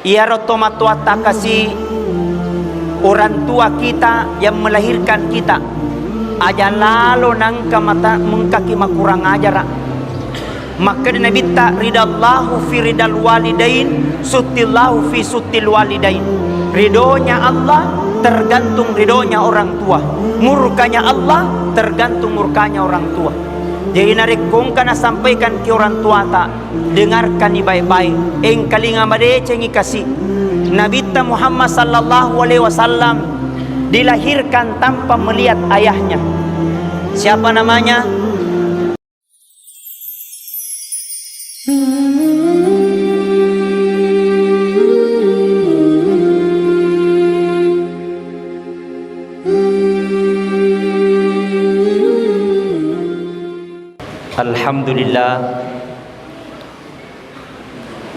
Ia rotomatua tak kasih orang tua kita yang melahirkan kita aja lalu nangka mata mengkaki makurang ajar. Maka Nabi tak ridallahu fi ridal walidain sutillahu fi sutil walidain. Ridhonya Allah tergantung ridhonya orang tua, murkanya Allah tergantung murkanya orang tua. Jadi narik kong kana sampaikan ke orang tua tak dengarkan ni baik-baik. Engkalinga made cengi kasih Nabi Muhammad sallallahu alaihi wasallam dilahirkan tanpa melihat ayahnya. Siapa namanya?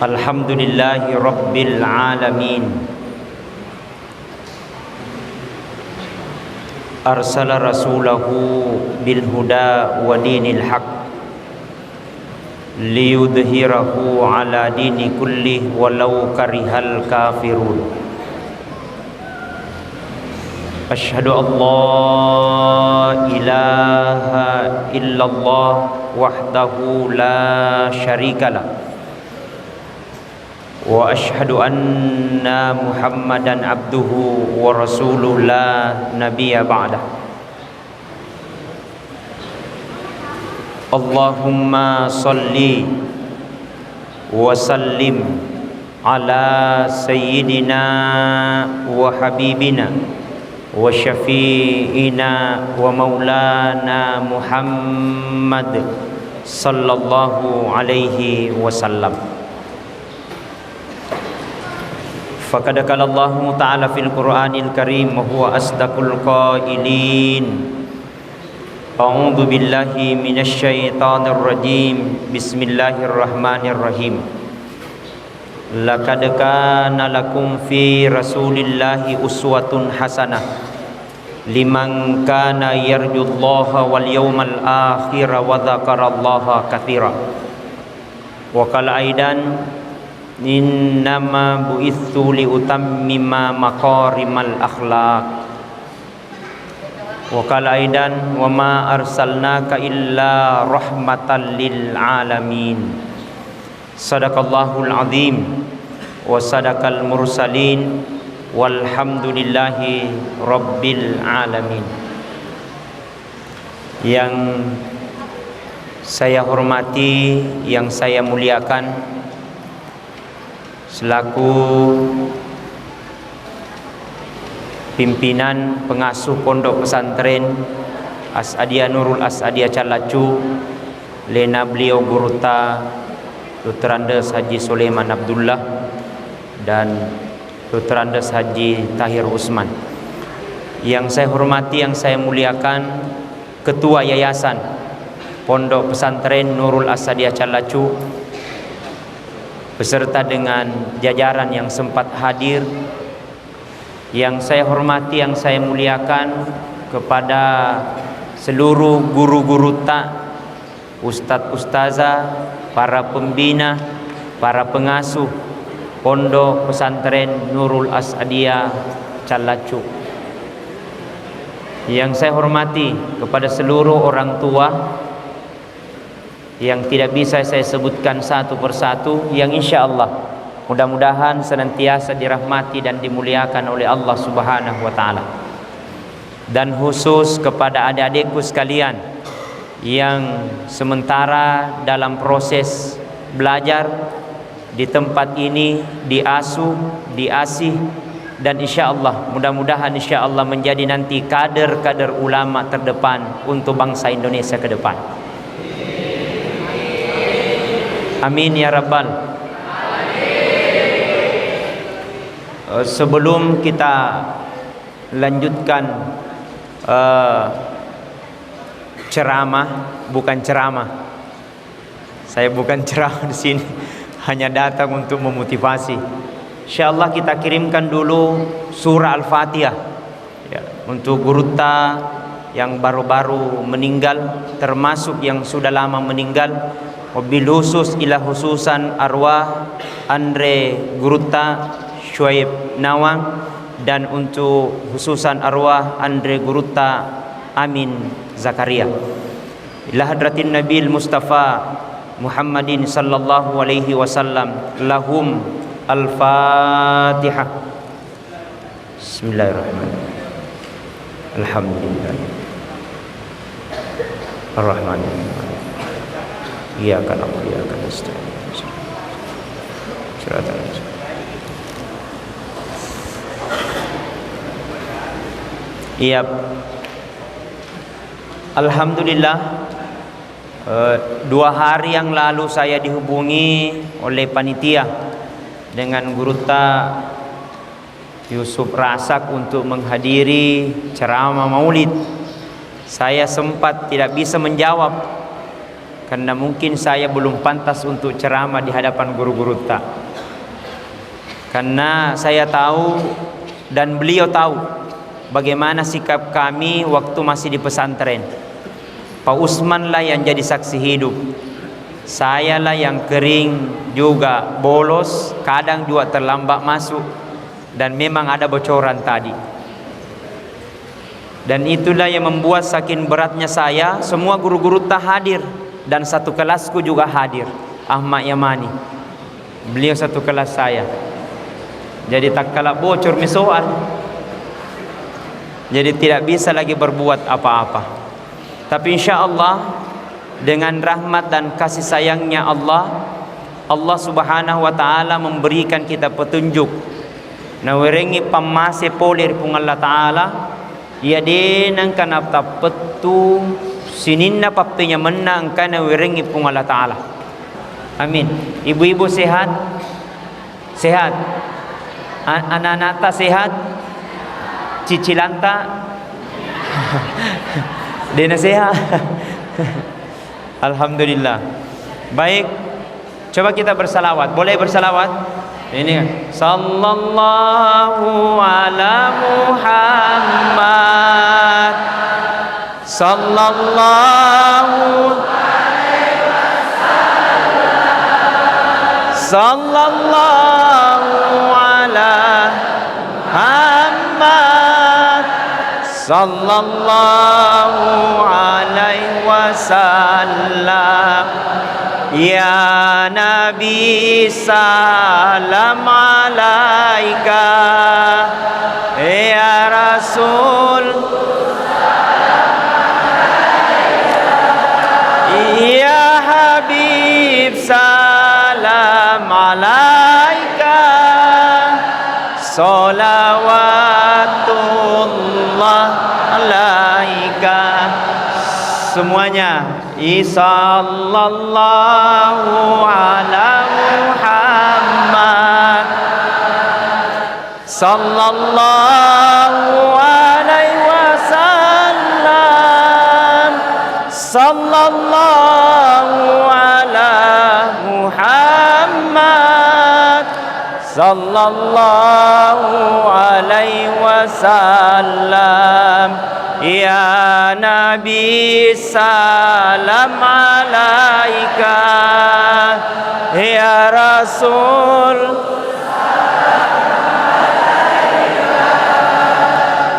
Alhamdulillahi Rabbil Alamin. Arsala rasulahu bil huda wa dinil haq liyudhhirahu ala dini kullih walau karihal kafirun. Asyhadu an la ilaha illallah wahdahu la syarikalah wa asyhadu anna Muhammadan abduhu wa rasuluh la nabiyya ba'dah. Allahumma salli wa sallim ala sayyidina wa habibina wa syafi'ina wa maulana Muhammad sallallahu alaihi wasallam. Faqad qala Allah Ta'ala fil Qur'anil Karim wa huwa asdaqul qailin. A'udzu billahi minasy syaithanir rajim. Bismillahirrahmanirrahim. Laqad kana lakum fi Rasulillahi uswatun hasanah liman kana yarjullaha wal yawmal akhir wa dzakarallaha katsira. Wa qala aidan innama bu'itsu li utammima maqarimal akhlaq. Wa qala aidan wa ma arsalnaka illa rahmatan lil alamin. Sadaqallahul azim wa sadaqal mursalin walhamdulillahi rabbil alamin. Yang saya hormati, yang saya muliakan selaku pimpinan pengasuh pondok pesantren As'adiyah Nurul As'adiyah Calacu, lena beliau Guruta Dr. Andes Haji Sulaiman Abdullah dan Dr. Andes Haji Tahir Usman. Yang saya hormati, yang saya muliakan Ketua Yayasan Pondok Pesantren Nurul As'adiyah Calacu beserta dengan jajaran yang sempat hadir. Yang saya hormati, yang saya muliakan kepada seluruh guru-guru tak, ustadz ustazah, para pembina, para pengasuh Pondok Pesantren Nurul As'adiyah Calacu. Yang saya hormati kepada seluruh orang tua yang tidak bisa saya sebutkan satu persatu, yang insya Allah mudah-mudahan senantiasa dirahmati dan dimuliakan oleh Allah Subhanahu wa Ta'ala. Dan khusus kepada adik-adikku sekalian yang sementara dalam proses belajar di tempat ini, diasuh, diasih, dan insya Allah mudah-mudahan insya Allah menjadi nanti kader-kader ulama terdepan untuk bangsa Indonesia ke depan. Amin ya rabbal. Sebelum kita lanjutkan ceramah, bukan ceramah. Saya bukan ceramah di sini, hanya datang untuk memotivasi. Insyaallah kita kirimkan dulu surah Al-Fatihah ya, untuk Guruta yang baru-baru meninggal, termasuk yang sudah lama meninggal. wabil khusus ila khususan arwah Andre Gurutta Syuaib Nawang, dan untuk khususan arwah Andre Gurutta Amin Zakaria. Ila hadratin Nabil Mustafa Muhammadin sallallahu alaihi wasallam. Lahum al-Fatihah. Bismillahirrahmanirrahim. Alhamdulillah. Ar-Rahmanir-Rahim. Iyyaka na'budu wa iyyaka nasta'in. Shiratal mustaqim. Iya. Alhamdulillah, 2 hari yang lalu saya dihubungi oleh panitia dengan Gurutta Yusuf Rasak untuk menghadiri ceramah Maulid. Saya sempat tidak bisa menjawab karena mungkin saya belum pantas untuk ceramah di hadapan guru Gurutta. Karena saya tahu dan beliau tahu bagaimana sikap kami waktu masih di pesantren. Pak Usman lah yang jadi saksi hidup. Saya lah yang kering juga, bolos, kadang juga terlambat masuk, dan memang ada bocoran tadi. Dan itulah yang membuat saking beratnya saya, semua guru-guru tak hadir, dan satu kelasku juga hadir, Ahmad Yamani. Beliau satu kelas saya. Jadi tak kalah bocor soal. Jadi tidak bisa lagi berbuat apa-apa. Tapi insya Allah dengan rahmat dan kasih sayangnya Allah, Allah subhanahu wa ta'ala memberikan kita petunjuk. Nawirengi pamase polir pung Allah ta'ala, ia denang kana tapetu sininna papenya menang kana wirengi pung Allah ta'ala. Amin. Ibu-ibu sehat? Sehat? Anak-anak tak sehat? Cicilanta? Dena sehat? Alhamdulillah. Baik, coba kita bersalawat. Boleh bersalawat? Ini sallallahu ala Muhammad, sallallahu sallallahu ala Muhammad, sallallahu alaihi wasallam. Ya Nabi salam alaika, ya Rasul ya Habib salam alaika, salawatullah alaika. Semuanya, sallallahu ala Muhammad, sallallahu alaihi wasallam, sallallahu ala Muhammad, sallallahu alaihi wasallam. Ya Nabi salam alaika, ya Rasul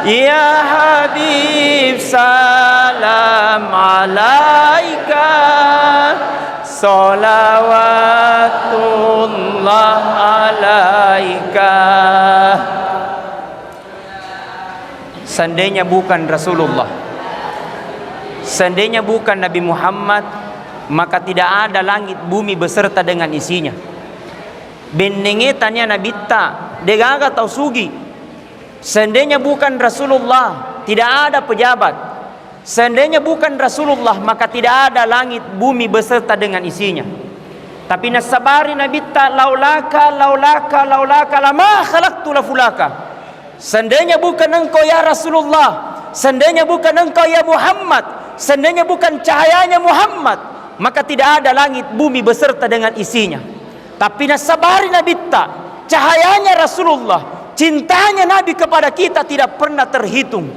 ya Habib salam alaika, salawatullah alaika. Seandainya bukan Rasulullah, seandainya bukan Nabi Muhammad, maka tidak ada langit bumi beserta dengan isinya. Benengetannya Nabi ta degaga tau sugi. Seandainya bukan Rasulullah, tidak ada pejabat. Seandainya bukan Rasulullah, maka tidak ada langit bumi beserta dengan isinya. Tapi nasabari Nabi ta laulaka lama khalaqtu lafulaka. Seandainya bukan engkau ya Rasulullah, seandainya bukan engkau ya Muhammad, seandainya bukan cahayanya Muhammad, maka tidak ada langit bumi beserta dengan isinya. Tapi nasabari Nabi ta, cahayanya Rasulullah, cintanya Nabi kepada kita tidak pernah terhitung.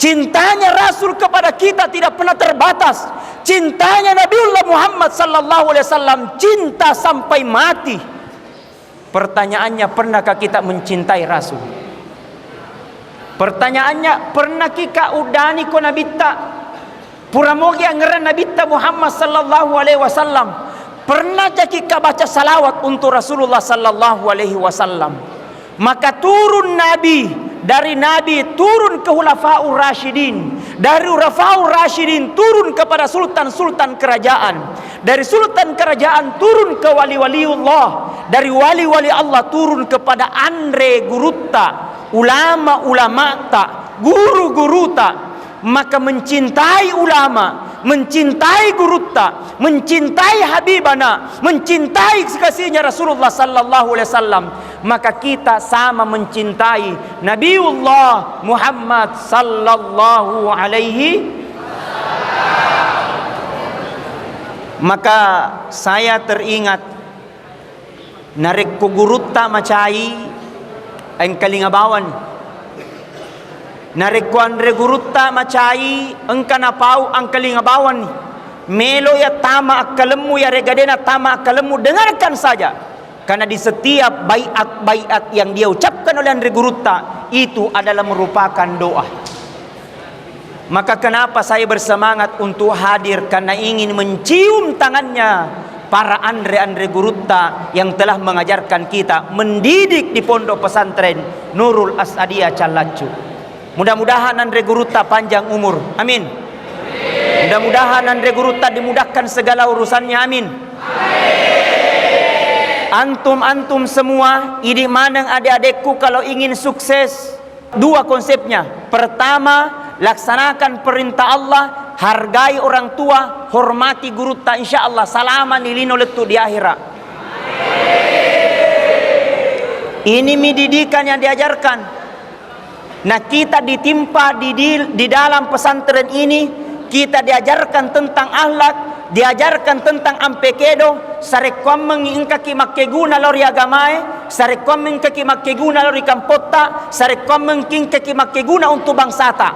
Cintanya Rasul kepada kita tidak pernah terbatas. Cintanya Nabiullah Muhammad sallallahu alaihi wasallam cinta sampai mati. Pertanyaannya, pernahkah kita mencintai Rasul? Pertanyaannya, pernah kita udani ko nabitta puramogi anggaran nabitta Muhammad sallallahu alaihi wasallam? Pernah kita baca salawat untuk Rasulullah sallallahu alaihi wasallam? Maka turun Nabi, dari Nabi turun ke Khulafaur Rasyidin, dari Khulafaur Rasyidin turun kepada sultan-sultan kerajaan, dari sultan kerajaan turun ke wali-waliullah, dari wali-wali Allah turun kepada Andre Gurutta, ulama-ulama ta, guru-guru ta. Maka mencintai ulama, mencintai gurutta, mencintai habibana, mencintai kekasihnya Rasulullah sallallahu alaihi wasallam, maka kita sama mencintai Nabiullah Muhammad sallallahu alaihi. Maka saya teringat narik ko gurutta macai ang kalingabawan. Narik ko Andre Gurutta macai engkana pau ang kalingabawan ni. Melo ya tama akalemu ya regadena tama akalemu, dengarkan saja. Karena di setiap baiat-baiat yang dia ucapkan oleh Andre Gurutta itu adalah merupakan doa. Maka kenapa saya bersemangat untuk hadir? Karena ingin mencium tangannya para Andre Gurutta yang telah mengajarkan kita, mendidik di pondok pesantren Nurul Asadiyah Calacu. Mudah-mudahan Andre Gurutta panjang umur, amin. Mudah-mudahan Andre Gurutta dimudahkan segala urusannya, amin. Antum semua, ini manang adik-adikku kalau ingin sukses, dua konsepnya. Pertama, laksanakan perintah Allah, hargai orang tua, hormati Gurutta, insya Allah salama nilino letu di akhirat. Ini didikan yang diajarkan. Nah, kita ditimpa di dalam pesantren ini, kita diajarkan tentang akhlak, diajarkan tentang ampekedo, sarekwam mengingkaki makeguna lori agamae, sarekwam mengingkaki makeguna lori kampota, sarekwam mengingkaki makeguna untuk bangsata.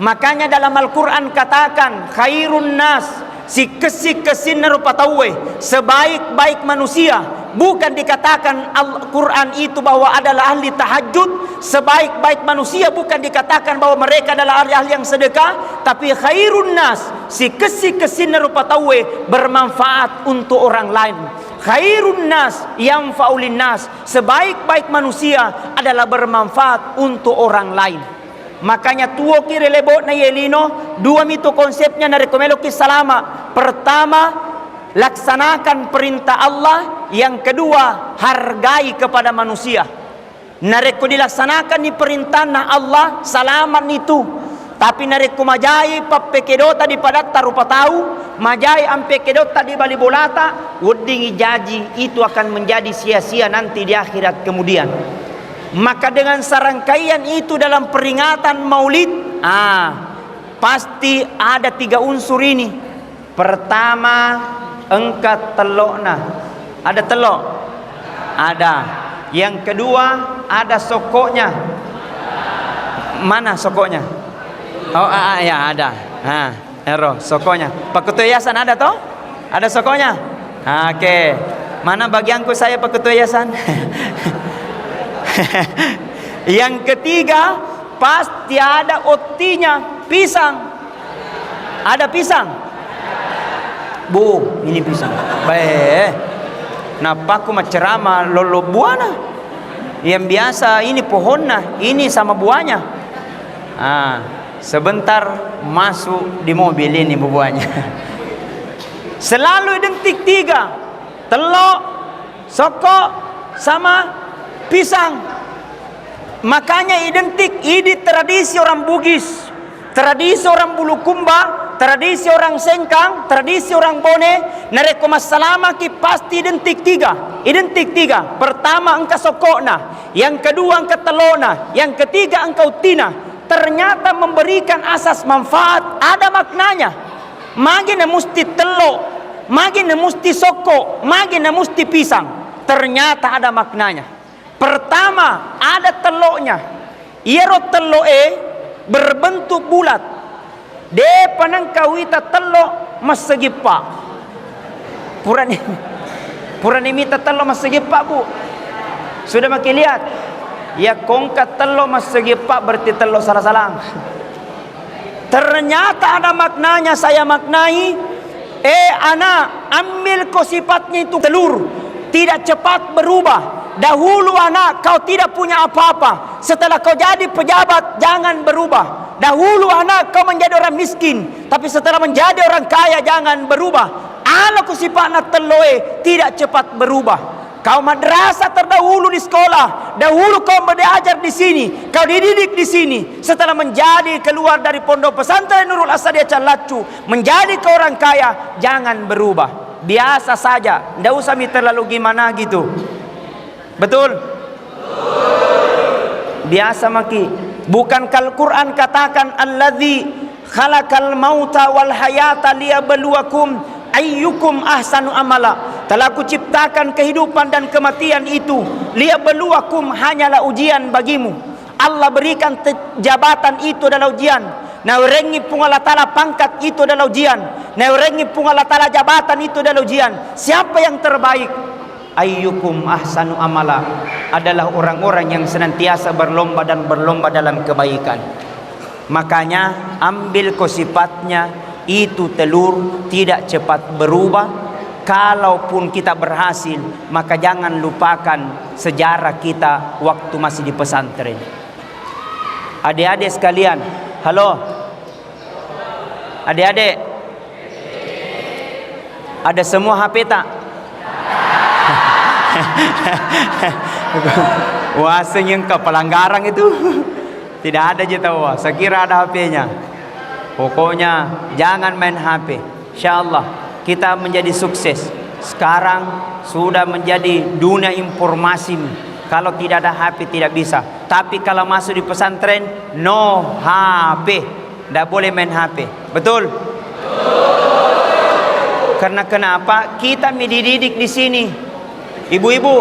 Makanya dalam Al-Quran katakan, khairun nas, si kesin narupatawe, sebaik-baik manusia. Bukan dikatakan Al-Quran itu bahwa adalah ahli tahajud. Sebaik-baik manusia bukan dikatakan bahwa mereka adalah ahli-ahli yang sedekah. Tapi khairun nas, si kesin narupatawe, bermanfaat untuk orang lain. Khairun nas yang faulin nas, sebaik-baik manusia adalah bermanfaat untuk orang lain. Makanya tuo kire lebo na yelino, dua mito konsepnya na rekomelo kisalama. Pertama, laksanakan perintah Allah. Yang kedua, hargai kepada manusia. Nareko dilaksanakan ni perintah na Allah, salaman itu. Tapi nareko majai papekedota di padatta rupa tahu, majai ampekedota di bali bolata, udingi jaji, itu akan menjadi sia-sia nanti di akhirat kemudian. Maka dengan serangkaian itu dalam peringatan Maulid, pasti ada tiga unsur ini. Pertama, engkat telokna. Ada telok? Ada. Yang kedua, ada sokoknya. Mana sokoknya? Oh, ya ada. Sokoknya. Pak Ketua Yayasan ada toh? Ada sokoknya? Oke. Mana bagianku saya Pak Ketua Yayasan? Yang ketiga, pasti ada otinya, pisang. Ada pisang? Bu, ini pisang. Baik. Napa aku macerama lolo buana? Yang biasa ini pohonnya, ini sama buahnya. Sebentar masuk di mobil ini buahnya. Selalu identik tiga, telok, sokok, sama pisang. Makanya identik, ini tradisi orang Bugis, tradisi orang Bulukumba, tradisi orang Sengkang, tradisi orang Bone. Nareko masalama ki pasti identik tiga. Identik tiga. Pertama engkau sokokna, yang kedua engkau telona, yang ketiga engkau tina. Ternyata memberikan asas manfaat, ada maknanya. Magina musti telok, magina musti sokok, magina musti pisang. Ternyata ada maknanya. Pertama, ada teloknya. Iero teloe berbentuk bulat. De panangkawita telo masegipa. Puranimita telo masegipa, Bu. Sudah makin lihat? Ya kongka telo masegipa berarti telo salah-salang. Ternyata ada maknanya, saya maknai. Anak, ambil kau sifatnya itu telur, tidak cepat berubah. Dahulu anak, kau tidak punya apa-apa. Setelah kau jadi pejabat, jangan berubah. Dahulu anak, kau menjadi orang miskin, tapi setelah menjadi orang kaya, jangan berubah. Anak kau sifatnya teloe, tidak cepat berubah. Kau madrasah terdahulu di sekolah, dahulu kau belajar di sini, kau dididik di sini. Setelah menjadi keluar dari pondok pesantren Nurul Asadiah Calacu, menjadi kau orang kaya, jangan berubah. Biasa saja, tidak usah terlalu gimana gitu. Betul? Biasa maki. Bukankah Al-Quran katakan alladzi khalaqal mauta wal hayata liyabluwakum ayyukum ahsanu amala. Telah aku ciptakan kehidupan dan kematian itu, liyabluwakum, hanyalah ujian bagimu. Allah berikan jabatan itu adalah ujian. Naurengi pun Allah Ta'ala pangkat itu adalah ujian. Naurengi pun Allah Ta'ala jabatan itu adalah ujian. Siapa yang terbaik? Ayyukum ahsanu amala, adalah orang-orang yang senantiasa berlomba dan berlomba dalam kebaikan. Makanya ambil kau sifatnya, itu telur tidak cepat berubah. Kalaupun kita berhasil, maka jangan lupakan sejarah kita waktu masih di pesantren. Adik-adik sekalian, halo. Adik-adik, ada semua HP tak? Wah, senyum ke pelanggaran itu. Tidak ada je tahu. Saya kira ada HP-nya. Pokoknya jangan main HP. Insyaallah kita menjadi sukses. Sekarang sudah menjadi dunia informasi. Kalau tidak ada HP tidak bisa. Tapi kalau masuk di pesantren, no HP. Tidak boleh main HP. Betul? Karena kenapa? Kita dididik di sini. Ibu-ibu,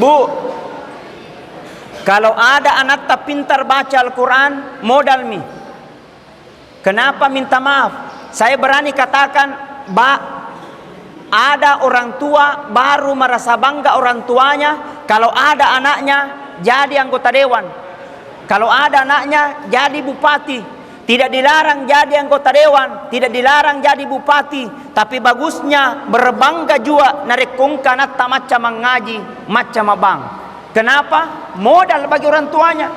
Bu, kalau ada anak tak pintar baca Al-Quran, modal mi. Kenapa minta maaf? Saya berani katakan, ada orang tua baru merasa bangga orang tuanya kalau ada anaknya jadi anggota dewan. Kalau ada anaknya jadi bupati. Tidak dilarang jadi anggota dewan, tidak dilarang jadi bupati, tapi bagusnya berbangga juga narik kongkan atau macam mengaji, macam abang. Kenapa? Modal bagi orang tuanya.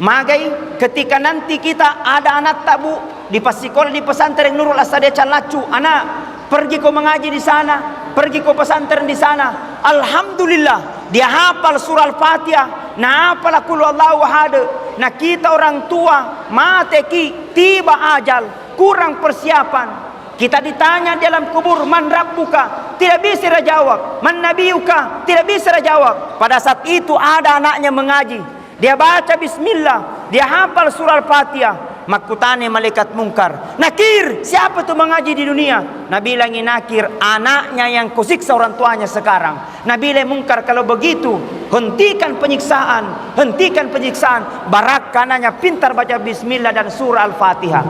Magai ketika nanti kita ada anak tabu di sekolah di pesantren Nurul Asadiah Calacu, anak pergi kau mengaji di sana, pergi kau pesantren di sana. Alhamdulillah, dia hafal surah Al-Fatihah, nah hafal qul huwallahu ahad. Nah kita orang tua mateki tiba ajal, kurang persiapan. Kita ditanya dalam kubur, man rabbuka, tidak bisa jawab. Man nabiyuka, tidak bisa jawab. Pada saat itu ada anaknya mengaji, dia baca bismillah, dia hafal surah Al-Fatihah. Makutane malaikat mungkar, nakir, siapa tuh mengaji di dunia? Nabi bilang nakir, anaknya yang kusiksa orang tuanya sekarang. Nabi bilang mungkar, kalau begitu hentikan penyiksaan, hentikan penyiksaan. Barak kanannya pintar baca bismillah dan surah Al-Fatihah.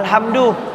Alhamdulillah.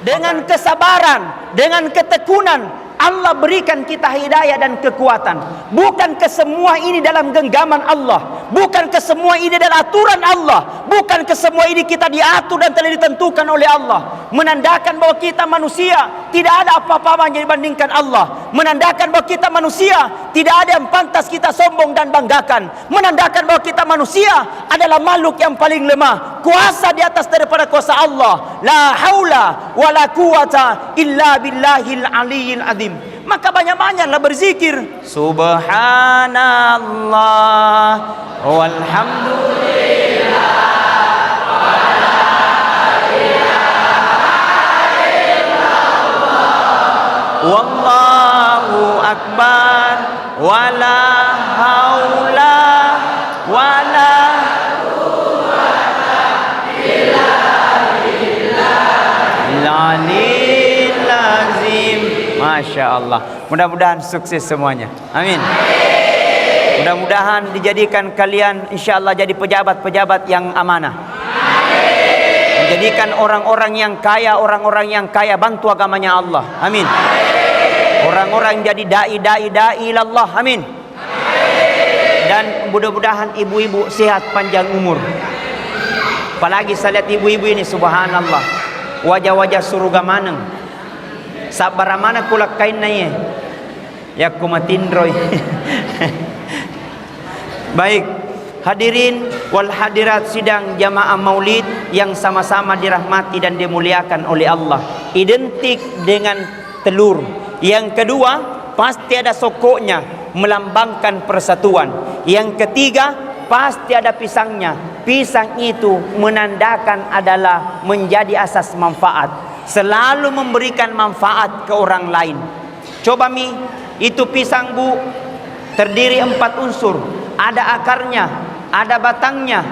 Dengan kesabaran, dengan ketekunan, Allah berikan kita hidayah dan kekuatan. Bukankah semua ini dalam genggaman Allah? Bukankah semua ini adalah aturan Allah? Bukankah semua ini kita diatur dan telah ditentukan oleh Allah? Menandakan bahwa kita manusia tidak ada apa-apa yang dibandingkan Allah. Menandakan bahwa kita manusia tidak ada yang pantas kita sombong dan banggakan. Menandakan bahwa kita manusia adalah makhluk yang paling lemah, kuasa di atas daripada kuasa Allah. La haula wala quwata illa billahil aliyil azim. Maka banyak-banyaklah berzikir. Subhanallah walhamdulillah wallahu akbar wala haula wala quwwata illa billahil azim. Masya Allah. Mudah-mudahan sukses semuanya. Amin. Mudah-mudahan dijadikan kalian insyaallah jadi pejabat-pejabat yang amanah. Menjadikan orang-orang yang kaya bantu agamanya Allah. Amin. Orang-orang jadi dai ilallah. Amin. Dan mudah-mudahan ibu-ibu sehat panjang umur. Apalagi saya lihat ibu-ibu ini subhanallah. Wajah-wajah surga maneng. Sabar mana kulak kain naya. Ya kumatindroy. Baik, hadirin wal hadirat sidang jamaah maulid yang sama-sama dirahmati dan dimuliakan oleh Allah. Identik dengan telur. Yang kedua, pasti ada sokoknya melambangkan persatuan. Yang ketiga, pasti ada pisangnya. Pisang itu menandakan adalah menjadi asas manfaat. Selalu memberikan manfaat ke orang lain. Coba itu pisang bu, terdiri 4 unsur. Ada akarnya, ada batangnya,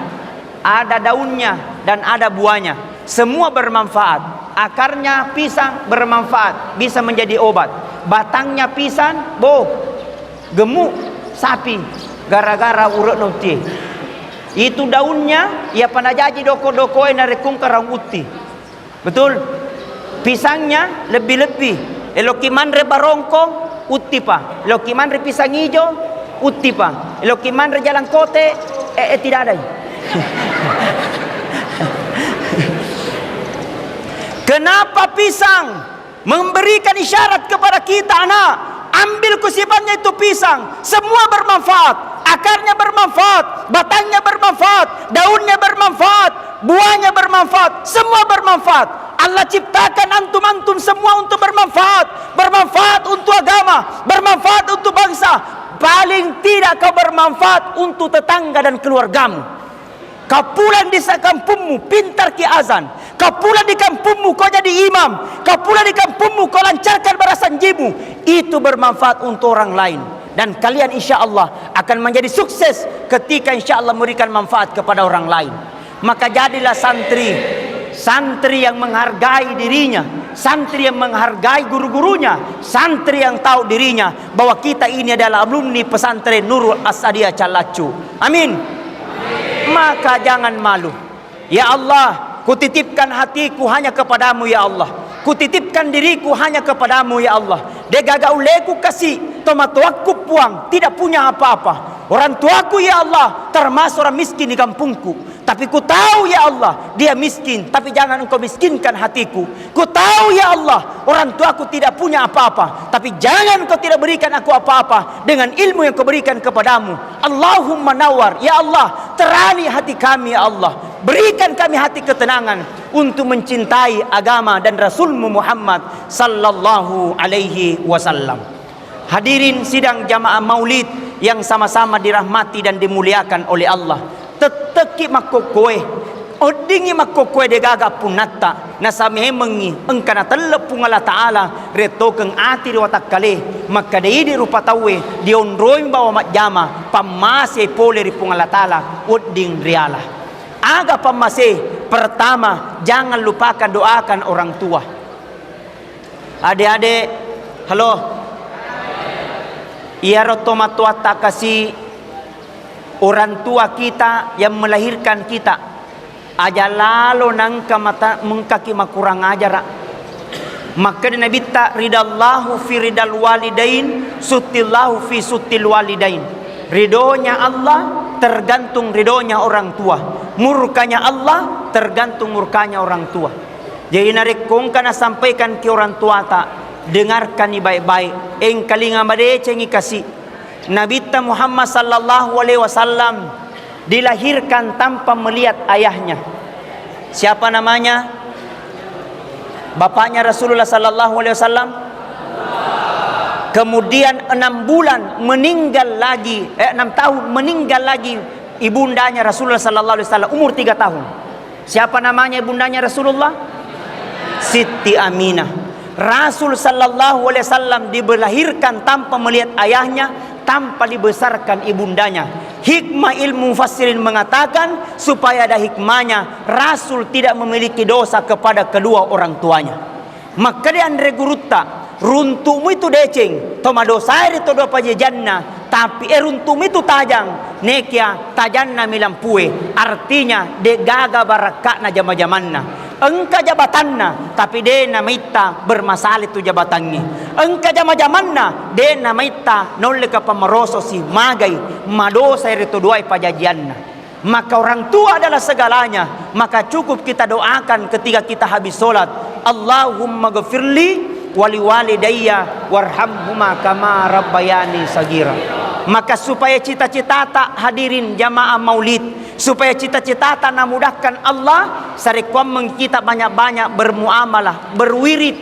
ada daunnya, dan ada buahnya. Semua bermanfaat. Akarnya pisang bermanfaat, bisa menjadi obat. Batangnya pisang, gemuk sapi, gara-gara urut nanti. Itu daunnya, ya panajaji doko-doko narekung karang uti. Betul? Pisangnya lebih-lebih. Elokiman re barongko, uti pa. Elokiman re pisang hijau, uti pa. Elokiman re jalan kote, tidak ada. Kenapa pisang memberikan isyarat kepada kita, anak? Ambil kesifatnya itu pisang. Semua bermanfaat. Akarnya bermanfaat, batangnya bermanfaat, daunnya bermanfaat, buahnya bermanfaat, semua bermanfaat. Allah ciptakan antum-antum semua untuk bermanfaat. Bermanfaat untuk agama, bermanfaat untuk bangsa. Paling tidak kau bermanfaat untuk tetangga dan keluargamu. Kau pulang di kampungmu pintar ki azan. Kau pulang di kampungmu kau jadi imam. Kau pulang di kampungmu kau lancarkan barasan jimu. Itu bermanfaat untuk orang lain. Dan kalian insya Allah akan menjadi sukses ketika insya Allah memberikan manfaat kepada orang lain. Maka jadilah santri. Santri yang menghargai dirinya. Santri yang menghargai guru-gurunya. Santri yang tahu dirinya bahwa kita ini adalah alumni pesantren Nurul Asadiyah Calacu. Amin. Maka jangan malu. Ya Allah, kutitipkan hatiku hanya kepadamu ya Allah. Kutitipkan diriku hanya kepadamu ya Allah. Degaga uleku kasih tomatuaku puang, tidak punya apa-apa. Orang tuaku ya Allah termasuk orang miskin di kampungku. Tapi ku tahu ya Allah dia miskin, tapi jangan engkau miskinkan hatiku. Ku tahu ya Allah orang tuaku tidak punya apa-apa, tapi jangan engkau tidak berikan aku apa-apa dengan ilmu yang kau berikan kepadamu. Allahumma nawar, ya Allah terani hati kami ya Allah. Berikan kami hati ketenangan untuk mencintai agama dan Rasulmu Muhammad sallallahu alaihi wasallam. Hadirin sidang jamaah maulid yang sama-sama dirahmati dan dimuliakan oleh Allah. Teteki makokoe odingi makokoe degaga punatta nasame mengi engkana telepung Allah Ta'ala retokeng ati watak kale maka deidi rupa tawe dionroi bawa majama pamase pole ripung Allah Ta'ala oding riala. Aga pamase pertama jangan lupakan doakan orang tua. Adik-adik, halo. Ia rotomatua tak kasih orang tua kita yang melahirkan kita aja lalu nangka mata mengkaki makurang ajar. Maka Nabi tak ridallahu fi ridal walidain sutillahu fi sutil walidain. Ridhonya Allah tergantung ridhonya orang tua. Murkanya Allah tergantung murkanya orang tua. Jadi narikong kana sampaikan ke orang tua tak dengarkan ni baik-baik. Engkalinga made cengi kasih. Nabi Muhammad sallallahu alaihi wasallam dilahirkan tanpa melihat ayahnya. Siapa namanya? Bapaknya Rasulullah sallallahu alaihi wasallam. Kemudian 6 bulan meninggal lagi, 6 tahun meninggal lagi ibundanya Rasulullah sallallahu alaihi wasallam umur 3 tahun. Siapa namanya ibundanya Rasulullah? Siti Aminah. Rasul sallallahu alaihi wasallam dilahirkan tanpa melihat ayahnya, tanpa dibesarkan ibundanya. Hikmah ilmu mufassirin mengatakan supaya ada hikmahnya Rasul tidak memiliki dosa kepada kedua orang tuanya. Maka dia andre gurutta runtumu itu deceng toma dosa itu doa paje jannah Tapi eruntum itu tajang. Nekia tajanna milampue. Artinya de gaga barakakna jama-jamanna. Engka jabatanna, tapi de namaita bermasalah itu jabatannya. Engka jama-jamanna, de namaita nolle ka pamaroso si magai madosa itu duai pajajianna. Maka orang tua adalah segalanya. Maka cukup kita doakan ketika kita habis sholat, Allahumma ghafirli wali walidayya warhamhuma kama rabbayani sagira. Maka supaya cita-cita tak hadirin jamaah maulid, supaya cita-cita tak namudahkan Allah, sarekwam kita banyak-banyak bermuamalah, berwirid.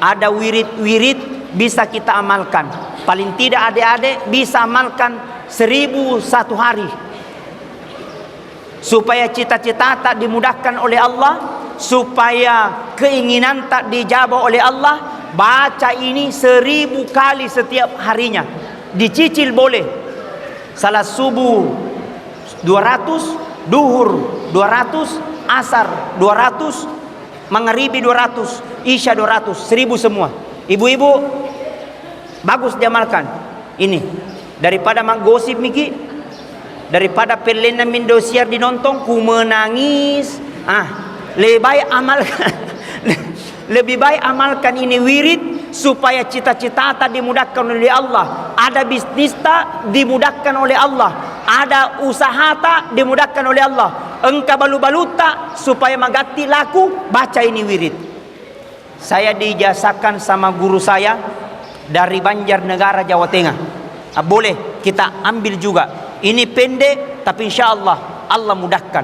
Ada wirid-wirid bisa kita amalkan. Paling tidak adik-adik bisa amalkan 1001 hari. Supaya cita-cita tak dimudahkan oleh Allah, supaya keinginan tak dijawab oleh Allah, baca ini 1000 kali setiap harinya. Dicicil boleh. Salat subuh 200, duhur 200, asar 200, maghribi 200, isya 200, 1000 semua. Ibu-ibu bagus diamalkan ini. Daripada menggosip miki, daripada pelena Indosiar dinonton ku menangis, lebih baik amalkan lebih baik amalkan ini wirid, supaya cita-cita tak dimudahkan oleh Allah. Ada bisnis tak dimudahkan oleh Allah, ada usaha tak dimudahkan oleh Allah. Engkau balu-balu tak supaya mengganti laku, baca ini wirid. Saya dijasakan sama guru saya dari Banjarnegara, Jawa Tengah. Boleh kita ambil juga. Ini pendek tapi insya Allah Allah mudahkan.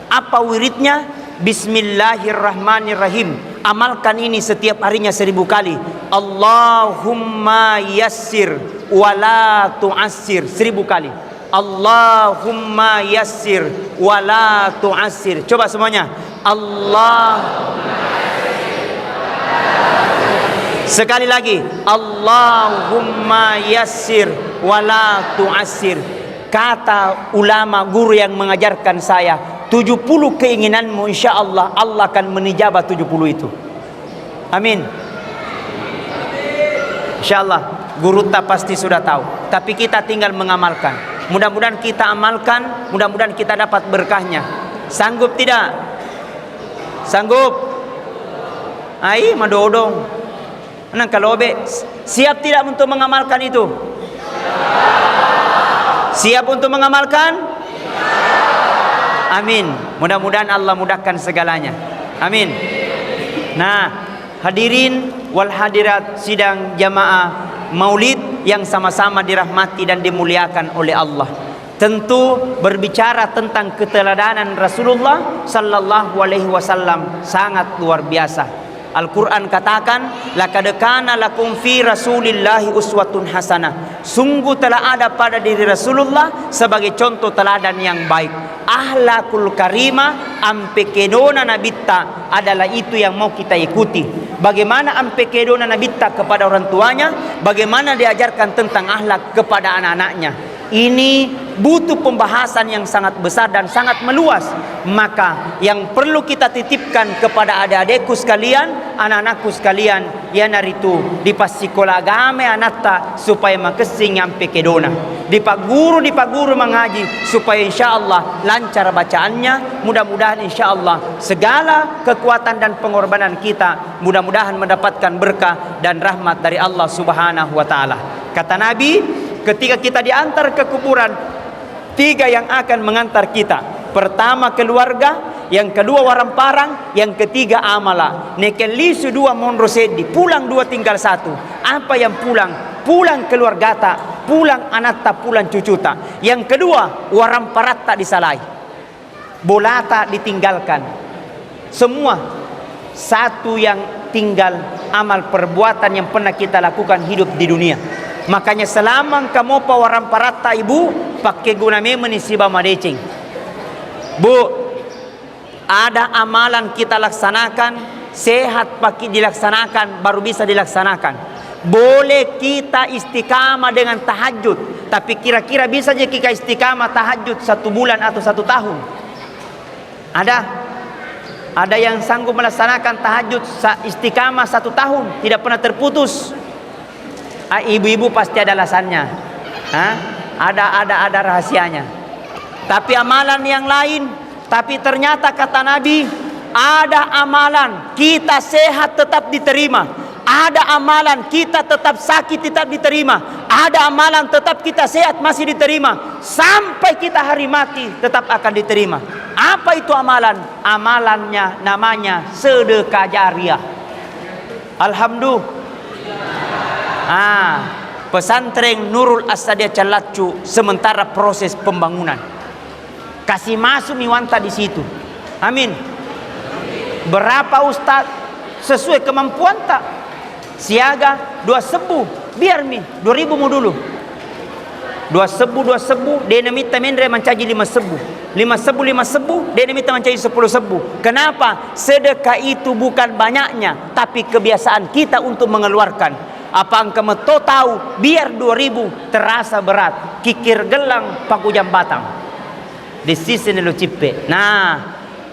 Apa wiridnya? Bismillahirrahmanirrahim. Amalkan ini setiap harinya 1000 kali. Allahumma yassir wala tu'assir 1000 kali. Allahumma yassir wala tu'assir. Coba semuanya. Sekali lagi. Allahumma yassir wala tu'assir. Kata ulama guru yang mengajarkan saya, 70 keinginanmu insya Allah Allah akan menijabah 70 itu. Amin. Insya Allah guru tak pasti sudah tahu, tapi kita tinggal mengamalkan. Mudah-mudahan kita amalkan, mudah-mudahan kita dapat berkahnya. Sanggup tidak? Sanggup? Ai madodong. Nang kalobe, siap tidak untuk mengamalkan itu? Siap untuk mengamalkan? Amin. Mudah-mudahan Allah mudahkan segalanya. Amin. Nah, hadirin wal hadirat sidang jamaah maulid yang sama-sama dirahmati dan dimuliakan oleh Allah. Tentu berbicara tentang keteladanan Rasulullah sallallahu alaihi wasallam sangat luar biasa. Al-Quran katakan, laqad kana lakum fi rasulillahi uswatun hasanah. Sungguh telah ada pada diri Rasulullah sebagai contoh teladan yang baik. Ahlakul karimah ampekedona nabitta adalah itu yang mau kita ikuti. Bagaimana ampekedona nabitta kepada orang tuanya, bagaimana diajarkan tentang akhlak kepada anak-anaknya. Ini butuh pembahasan yang sangat besar dan sangat meluas. Maka yang perlu kita titipkan kepada adik-adikku sekalian, anak-anakku sekalian, yanaritu di pasikola agama anatta supaya makesing nyampe kedona. Di pak guru mengaji supaya insya Allah lancar bacaannya. Mudah-mudahan insya Allah segala kekuatan dan pengorbanan kita mudah-mudahan mendapatkan berkah dan rahmat dari Allah Subhanahu wa taala. Kata Nabi, ketika kita diantar ke kuburan, 3 yang akan mengantar kita. Pertama keluarga, yang kedua warang parang, yang ketiga amala. Nekelisu 2 monrosedi, pulang 2 tinggal 1. Apa yang pulang? Pulang keluarga tak, pulang anak tak, pulang cucu tak. Yang kedua warang parat tak disalai, bola tak ditinggalkan. Semua satu yang tinggal amal perbuatan yang pernah kita lakukan hidup di dunia. Makanya selama kamu pawaran parata ibu pakai guna memang siba madecing. Bu, ada amalan kita laksanakan, sehat pakai dilaksanakan baru bisa dilaksanakan. Boleh kita istiqamah dengan tahajud, tapi kira-kira bisa je kita istiqamah tahajud 1 bulan atau 1 tahun? Ada yang sanggup melaksanakan tahajud istiqamah 1 tahun tidak pernah terputus? Ibu-ibu pasti ada alasannya. Ada rahasianya. Tapi amalan yang lain, tapi ternyata kata Nabi, ada amalan kita sehat tetap diterima, ada amalan kita tetap sakit tetap diterima, ada amalan tetap kita sehat masih diterima, sampai kita hari mati tetap akan diterima. Apa itu amalan? Amalannya namanya sedekah jariah. Alhamdulillah. Pesantren Nurul As-Sadia Calacu sementara proses pembangunan. Kasih masuk miwanta di situ. Amin. Berapa ustaz sesuai kemampuan tak? Siaga 2 sebu, biar mi 2000 mu dulu. 2 sebu, dinamita mendre mencaji 5 sebu. 5 sebu, dinamita mencaji 10 sebu. Kenapa? Sedekah itu bukan banyaknya, tapi kebiasaan kita untuk mengeluarkan. Apa engkau tahu biar 2000 terasa berat, kikir gelang paku jam batang. Di sisi nelo cipe. Nah,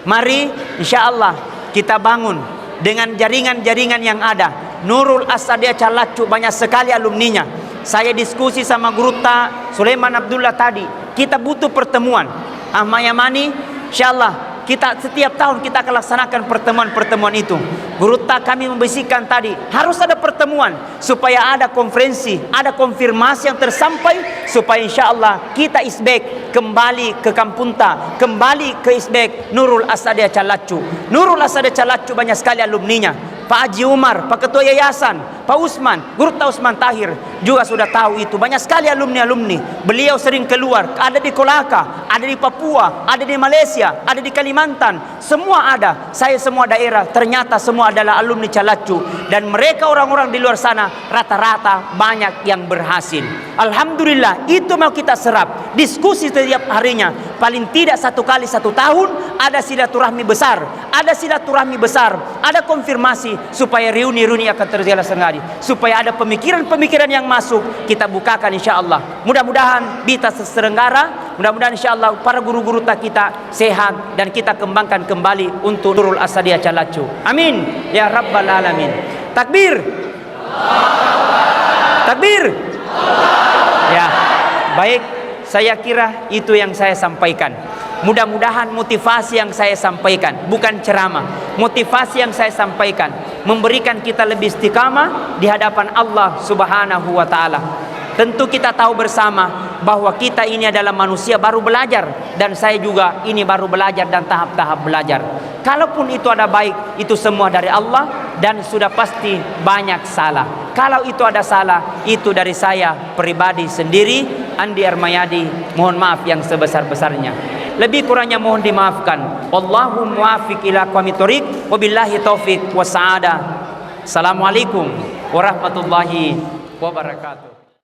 mari insyaallah kita bangun dengan jaringan-jaringan yang ada. Nurul As-Sadia Calacu banyak sekali alumninya. Saya diskusi sama Guru Ta Sulaiman Abdullah tadi. Kita butuh pertemuan. Ahmad Yamani, insyaallah kita setiap tahun kita akan laksanakan pertemuan-pertemuan itu. Guru Ta kami membisikkan tadi harus ada pertemuan supaya ada konferensi, ada konfirmasi yang tersampai supaya insyaallah kita isbek kembali ke Kampung Ta, kembali ke isbek Nurul As-Sadia Calacu. Nurul As-Sadia Calacu banyak sekali alumninya. Pak Haji Umar, Pak Ketua Yayasan, Pak Usman, Guru Ta Usman Tahir juga sudah tahu itu. Banyak sekali alumni-alumni. Beliau sering keluar, ada di Kolaka, ada di Papua, ada di Malaysia, ada di Kalimantan. Semua ada. Saya semua daerah, ternyata semua adalah alumni Calacu. Dan mereka orang-orang di luar sana rata-rata banyak yang berhasil. Alhamdulillah, itu mau kita serap. Diskusi setiap harinya. Paling tidak 1 kali 1 tahun ada silaturahmi besar. Ada silaturahmi besar, ada konfirmasi supaya reuni-reuni akan terselenggara, supaya ada pemikiran-pemikiran yang masuk kita bukakan insyaallah. Mudah-mudahan bisa terselenggara, mudah-mudahan insyaallah para guru-guru kita sehat dan kita kembangkan kembali untuk Nurul As-Sadia Calacu. Amin ya rabbal alamin. Takbir. Takbir. Ya. Baik, saya kira itu yang saya sampaikan. Mudah-mudahan motivasi yang saya sampaikan, bukan ceramah, motivasi yang saya sampaikan memberikan kita lebih istiqamah di hadapan Allah Subhanahu wa Ta'ala. Tentu kita tahu bersama bahwa kita ini adalah manusia baru belajar, dan saya juga ini baru belajar dan tahap-tahap belajar. Kalaupun itu ada baik, itu semua dari Allah, dan sudah pasti banyak salah. Kalau itu ada salah, itu dari saya pribadi sendiri, Andi Armayadi, mohon maaf yang sebesar-besarnya. Lebih kurangnya mohon dimaafkan. Wallahu muwaffiq ila aqwamit thoriq, wabillahi taufik was sa'adah. Assalamualaikum warahmatullahi wabarakatuh.